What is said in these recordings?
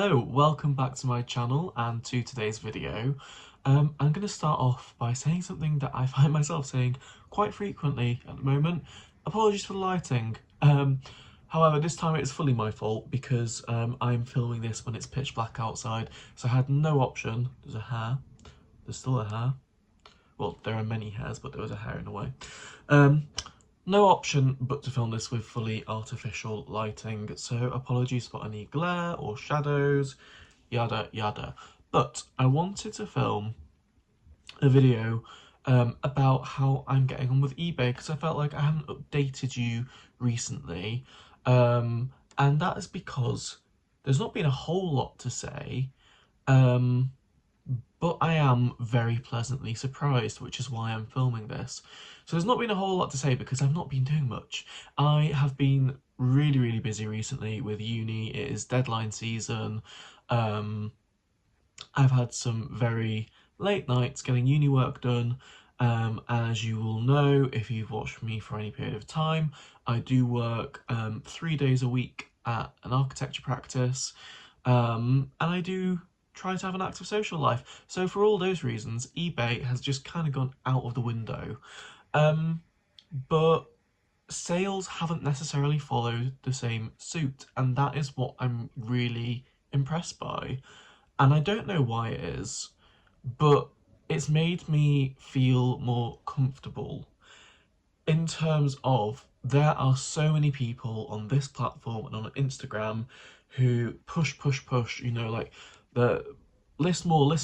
Hello, welcome back to my channel and to today's video. I'm going to start off by saying something that I find myself saying quite frequently at the moment. Apologies for the lighting. However, this time it's fully my fault because I'm filming this when it's pitch black outside, so I had no option. There's a hair. There's still a hair. Well, there are many hairs, but there was a hair in a way. No option but to film this with fully artificial lighting, so apologies for any glare or shadows, yada yada. But I wanted to film a video about how I'm getting on with eBay because I felt like I haven't updated you recently, and that is because there's not been a whole lot to say, but I am very pleasantly surprised, which is why I'm filming this. So there's not been a whole lot to say because I've not been doing much. I have been really busy recently with uni. It is deadline season. I've had some very late nights getting uni work done. As you will know, if you've watched me for any period of time, I do work 3 days a week at an architecture practice, and I do try to have an active social life. So for all those reasons, eBay has just kind of gone out of the window. But sales haven't necessarily followed the same suit, and that is what I'm really impressed by. And I don't know why it is, but it's made me feel more comfortable in terms of there are so many people on this platform and on Instagram who push, you know, like the list more,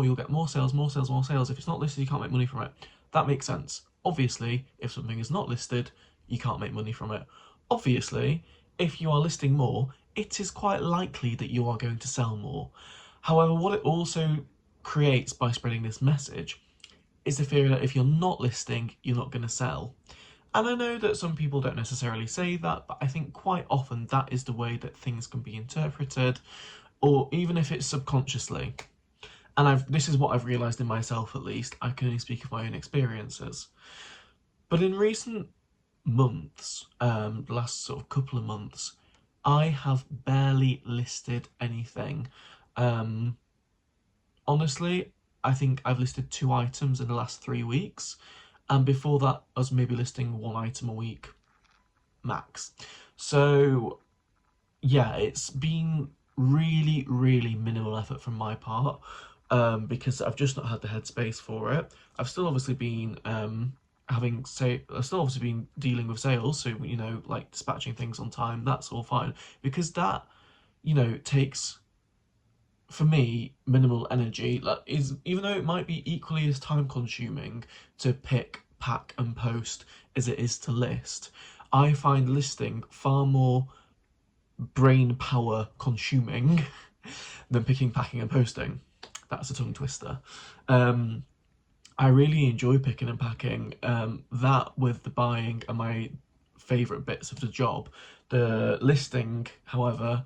you'll get more sales. If it's not listed, you can't make money from it. That makes sense. Obviously, if something is not listed, you can't make money from it. Obviously, if you are listing more, it is quite likely that you are going to sell more. However, what it also creates by spreading this message is the fear that if you're not listing, you're not going to sell. And I know that some people don't necessarily say that, but I think quite often that is the way that things can be interpreted, or even if it's subconsciously. And this is what I've realised in myself, at least. I can only speak of my own experiences. But in recent months, the last sort of couple of months, I have barely listed anything. Honestly, I think I've listed 2 items in the last 3 weeks, and before that I was maybe listing 1 item a week max. So yeah, it's been really minimal effort from my part, because I've just not had the headspace for it. I've still obviously been I've still obviously been dealing with sales, so you know, like dispatching things on time, that's all fine, because that, you know, takes, for me, minimal energy. Like, is even though it might be equally as time consuming to pick, pack and post as it is to list, I find listing far more brain power consuming than picking, packing and posting. That's a tongue twister. I really enjoy picking and packing. That with the buying are my favourite bits of the job. The listing, however,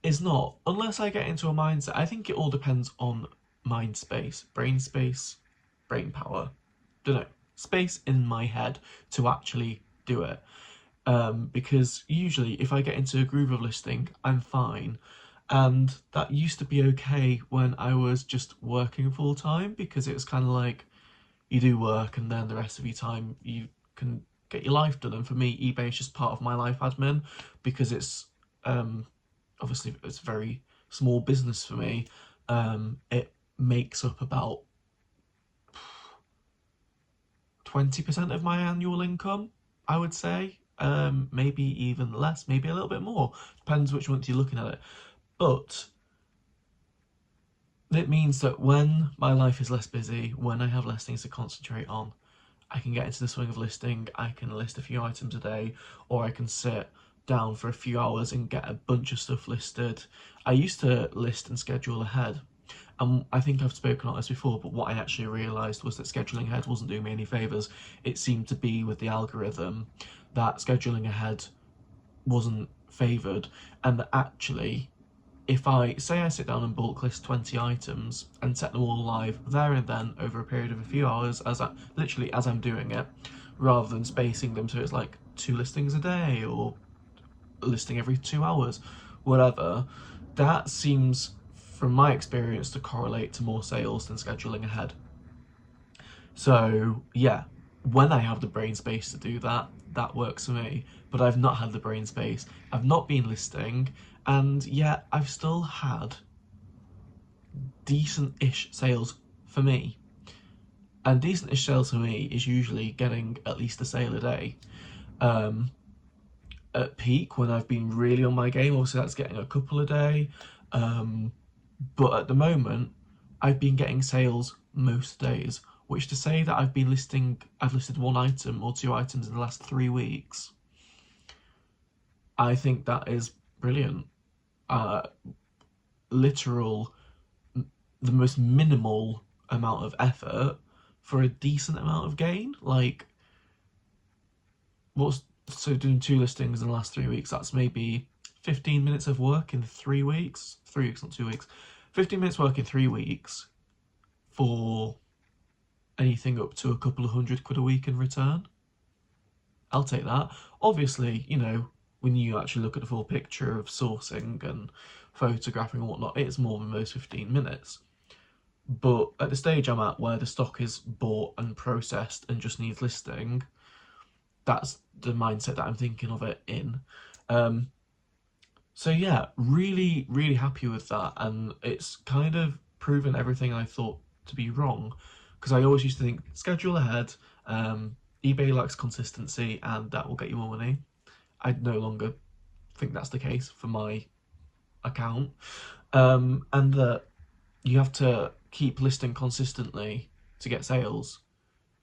is not, unless I get into a mindset. I think it all depends on mind space, brain power. Don't know, space in my head to actually do it. Because usually if I get into a groove of listing, I'm fine. And that used to be okay when I was just working full time, because it was kind of like you do work and then the rest of your time you can get your life done. And for me, eBay is just part of my life admin, because it's obviously it's a very small business for me. It makes up about 20% of my annual income, I would say. Maybe even less, maybe a little bit more, depends which month you're looking at it. But it means that when my life is less busy, when I have less things to concentrate on, I can get into the swing of listing. I can list a few items a day, or I can sit down for a few hours and get a bunch of stuff listed. I used to list and schedule ahead, and I think I've spoken about this before, but what I actually realised was that scheduling ahead wasn't doing me any favours. It seemed to be with the algorithm that scheduling ahead wasn't favoured, and that actually, if I sit down and bulk list 20 items and set them all live there and then over a period of a few hours, literally as I'm doing it, rather than spacing them so it's like 2 listings a day or listing every 2 hours, whatever, that seems, from my experience, to correlate to more sales than scheduling ahead. So yeah, when I have the brain space to do that, that works for me. But I've not had the brain space. I've not been listing, and yet I've still had decent-ish sales for me. And decent-ish sales for me is usually getting at least a sale a day. At peak, when I've been really on my game, obviously that's getting a couple a day. But at the moment, I've been getting sales most days, which to say that I've listed one item or two items in the last 3 weeks, I think that is brilliant. Literal, the most minimal amount of effort for a decent amount of gain. Like, so doing 2 listings in the last 3 weeks, that's maybe 15 minutes of work in 3 weeks. 3 weeks, not 2 weeks. 15 minutes work in 3 weeks for anything up to a couple of £100 a week in return. I'll take that. Obviously, when you actually look at the full picture of sourcing and photographing and whatnot, it's more than those 15 minutes. But at the stage I'm at, where the stock is bought and processed and just needs listing, that's the mindset that I'm thinking of it in. So yeah, really, really happy with that, and it's kind of proven everything I thought to be wrong, because I always used to think schedule ahead, eBay likes consistency, and that will get you more money. I no longer think that's the case for my account, and that you have to keep listing consistently to get sales,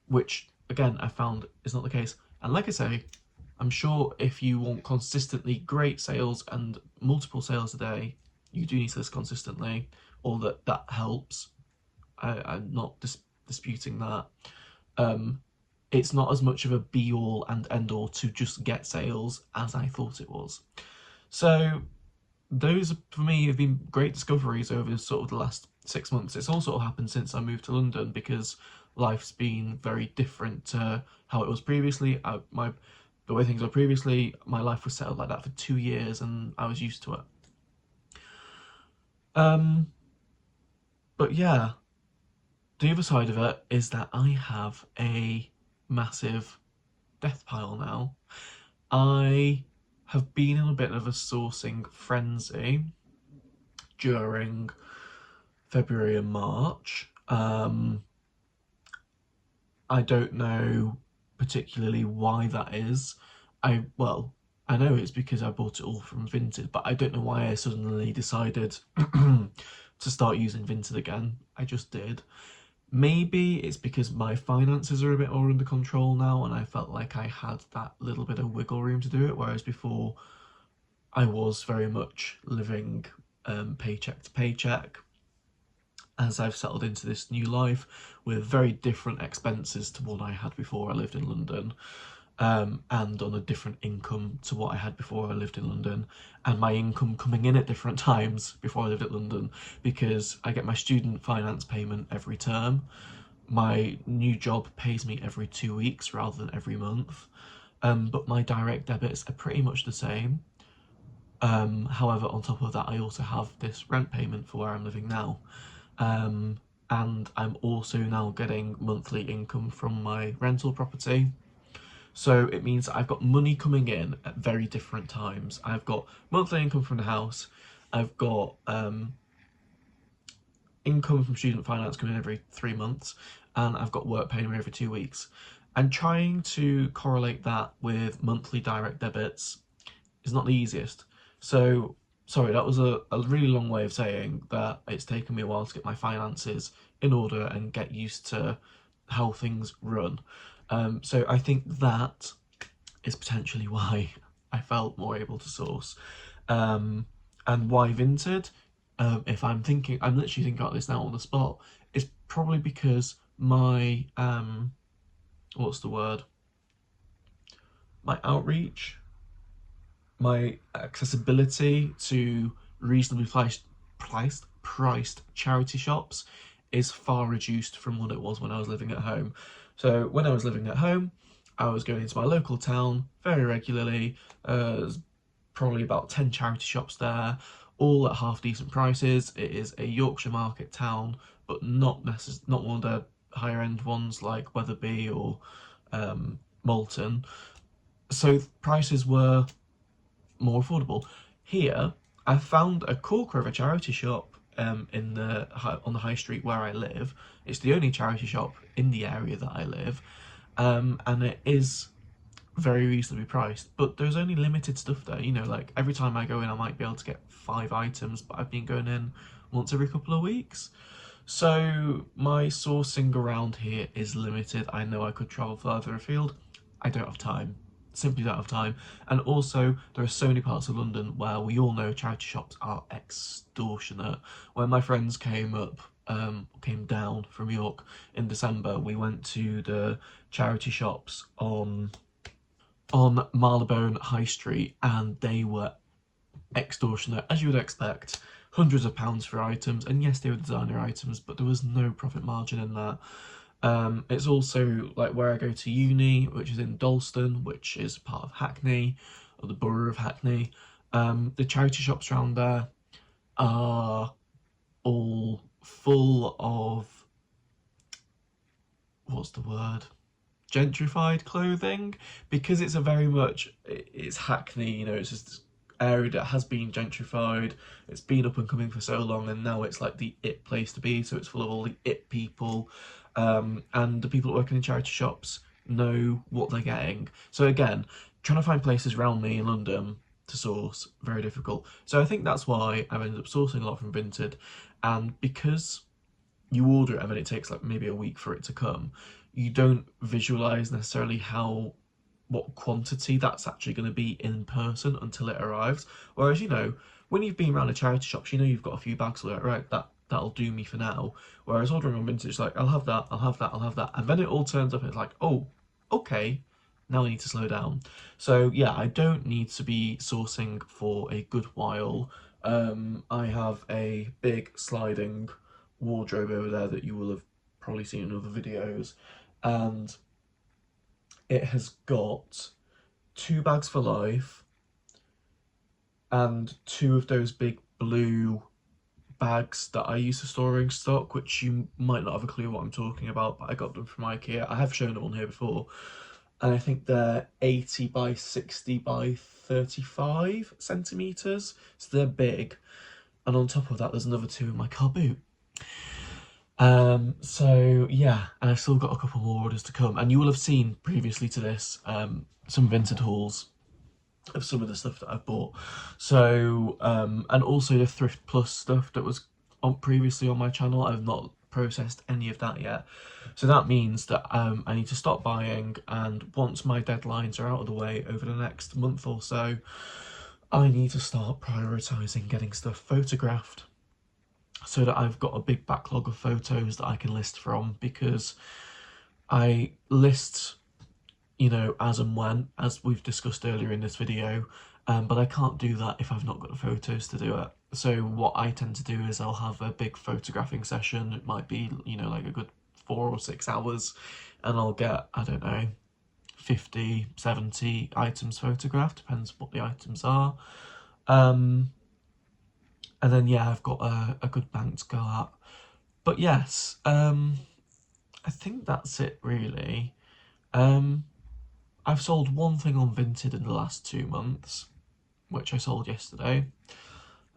which again I found is not the case. And like I say, I'm sure if you want consistently great sales and multiple sales a day, you do need to list consistently, or that helps. I'm not disputing that. It's not as much of a be-all and end-all to just get sales as I thought it was. So those, for me, have been great discoveries over sort of the last 6 months. It's all sort of happened since I moved to London, because life's been very different to how it was previously. The way things were previously, my life was settled like that for 2 years, and I was used to it. But yeah, the other side of it is that I have a massive death pile now. I have been in a bit of a sourcing frenzy during February and March. I don't know particularly why that is. I know it's because I bought it all from Vinted, but I don't know why I suddenly decided to start using Vinted again. I just did. Maybe it's because my finances are a bit more under control now, and I felt like I had that little bit of wiggle room to do it, whereas before I was very much living paycheck to paycheck, as I've settled into this new life with very different expenses to what I had before I lived in London, and on a different income to what I had before I lived in London, and my income coming in at different times before I lived at London, because I get my student finance payment every term. My new job pays me every 2 weeks rather than every month, but my direct debits are pretty much the same. However, on top of that, I also have this rent payment for where I'm living now. And I'm also now getting monthly income from my rental property. So it means that I've got money coming in at very different times. I've got monthly income from the house, I've got income from student finance coming in every 3 months, and I've got work paying me every 2 weeks. And trying to correlate that with monthly direct debits is not the easiest. So sorry, that was a really long way of saying that it's taken me a while to get my finances in order and get used to how things run. So I think that is potentially why I felt more able to source. And why Vinted, if I'm literally thinking about this now on the spot, is probably because my, what's the word? My outreach, my accessibility to reasonably priced charity shops is far reduced from what it was when I was living at home. So when I was living at home, I was going into my local town very regularly. There's probably about 10 charity shops there, all at half decent prices. It is a Yorkshire market town, but not one of the higher end ones like Wetherby or Malton. So prices were more affordable. Here, I found a corker of a charity shop on the high street where I live. It's the only charity shop in the area that I live, and it is very reasonably priced. But there's only limited stuff there. You know, like every time I go in, I might be able to get 5 items, but I've been going in once every couple of weeks. So my sourcing around here is limited. I know I could travel further afield. I don't have time. Simply don't have time. And also, there are so many parts of London where we all know charity shops are extortionate. When my friends came down from York in December, we went to the charity shops on Marylebone High Street, and they were extortionate, as you would expect. Hundreds of pounds for items, and yes, they were designer items, but there was no profit margin in that. It's also like where I go to uni, which is in Dalston, which is part of Hackney, or the borough of Hackney. The charity shops around there are all full of, what's the word? Gentrified clothing, because it's it's Hackney, you know, it's just area that has been gentrified. It's been up and coming for so long, and now it's like the it place to be. So it's full of all the it people, and the people that work in charity shops know what they're getting. So again, trying to find places around me in London to source, very difficult. So I think that's why I've ended up sourcing a lot from Vinted, and because you order it and then it takes like maybe a week for it to come, you don't visualize necessarily what quantity that's actually going to be in person until it arrives. Whereas, you know, when you've been around a charity shop, you know you've got a few bags, like, right, that'll do me for now. Whereas ordering on Vintage, like, I'll have that, I'll have that, I'll have that, and then it all turns up and it's like, oh, okay, now I need to slow down. So yeah, I don't need to be sourcing for a good while. I have a big sliding wardrobe over there that you will have probably seen in other videos, and it has got 2 bags for life and 2 of those big blue bags that I use for storing stock, which you might not have a clue what I'm talking about, but I got them from IKEA. I have shown them on here before, and I think they're 80 by 60 by 35 centimetres, so they're big. And on top of that, there's another 2 in my car boot. So yeah, and I've still got a couple more orders to come, and you will have seen previously to this some Vinted hauls of some of the stuff that I've bought. So and also the Thrift Plus stuff that was previously on my channel. I've not processed any of that yet, so that means that I need to stop buying, and once my deadlines are out of the way over the next month or so, I need to start prioritising getting stuff photographed, so that I've got a big backlog of photos that I can list from, because I list, you know, as and when, as we've discussed earlier in this video, but I can't do that if I've not got the photos to do it. So what I tend to do is I'll have a big photographing session. It might be, you know, like a good 4 or 6 hours, and I'll get, I don't know, 50, 70 items photographed, depends what the items are. And then yeah, I've got a good bank to go at. But yes, I think that's it really. I've sold one thing on Vinted in the last 2 months, which I sold yesterday.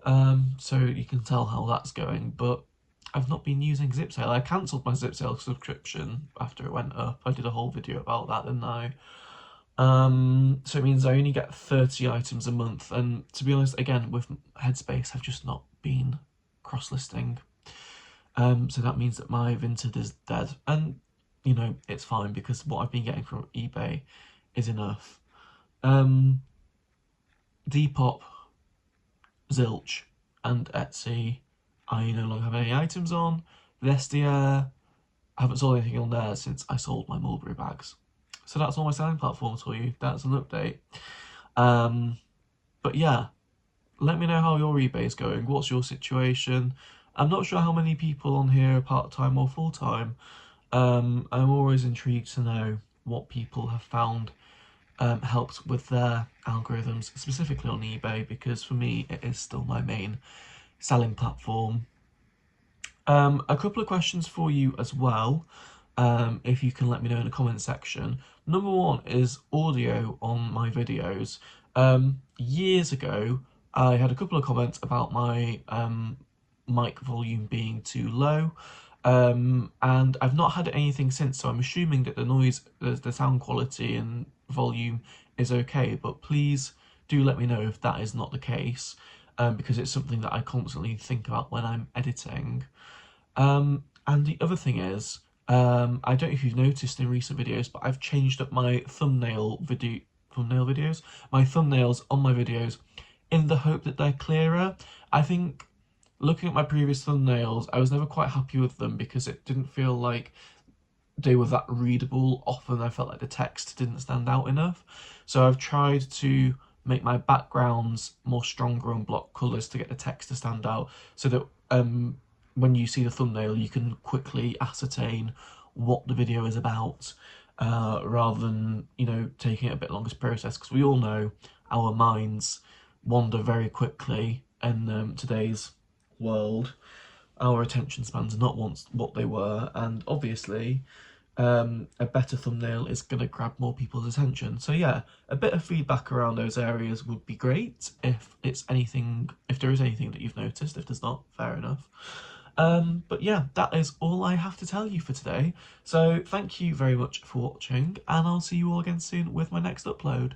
So you can tell how that's going, but I've not been using Zipsale. I cancelled my Zipsale subscription after it went up. I did a whole video about that, didn't I? So it means I only get 30 items a month, and to be honest, again, with Headspace, I've just not been cross-listing. So that means that my Vinted is dead, and you know, it's fine because what I've been getting from eBay is enough. Depop, Zilch, and Etsy, I no longer have any items on. Vestiaire, I haven't sold anything on there since I sold my Mulberry bags. So that's all my selling platforms for you. That's an update. But yeah, let me know how your eBay is going. What's your situation? I'm not sure how many people on here are part-time or full-time. I'm always intrigued to know what people have found helped with their algorithms, specifically on eBay, because for me it is still my main selling platform. A couple of questions for you as well, if you can let me know in the comment section. Number one is audio on my videos. Years ago, I had a couple of comments about my mic volume being too low, and I've not had anything since, so I'm assuming that the noise, the sound quality and volume is okay, but please do let me know if that is not the case, because it's something that I constantly think about when I'm editing. And the other thing is, I don't know if you've noticed in recent videos, but I've changed up my thumbnail videos, my thumbnails on my videos, in the hope that they're clearer. I think looking at my previous thumbnails, I was never quite happy with them because it didn't feel like they were that readable. Often I felt like the text didn't stand out enough. So I've tried to make my backgrounds more stronger and block colours to get the text to stand out, so that when you see the thumbnail you can quickly ascertain what the video is about, rather than, you know, taking it a bit longer to process, because we all know our minds wander very quickly in today's world. Our attention spans are not once what they were, and obviously a better thumbnail is going to grab more people's attention. So yeah, a bit of feedback around those areas would be great, if it's anything, if there is anything that you've noticed. If there's not, fair enough. But yeah, that is all I have to tell you for today. So thank you very much for watching, and I'll see you all again soon with my next upload.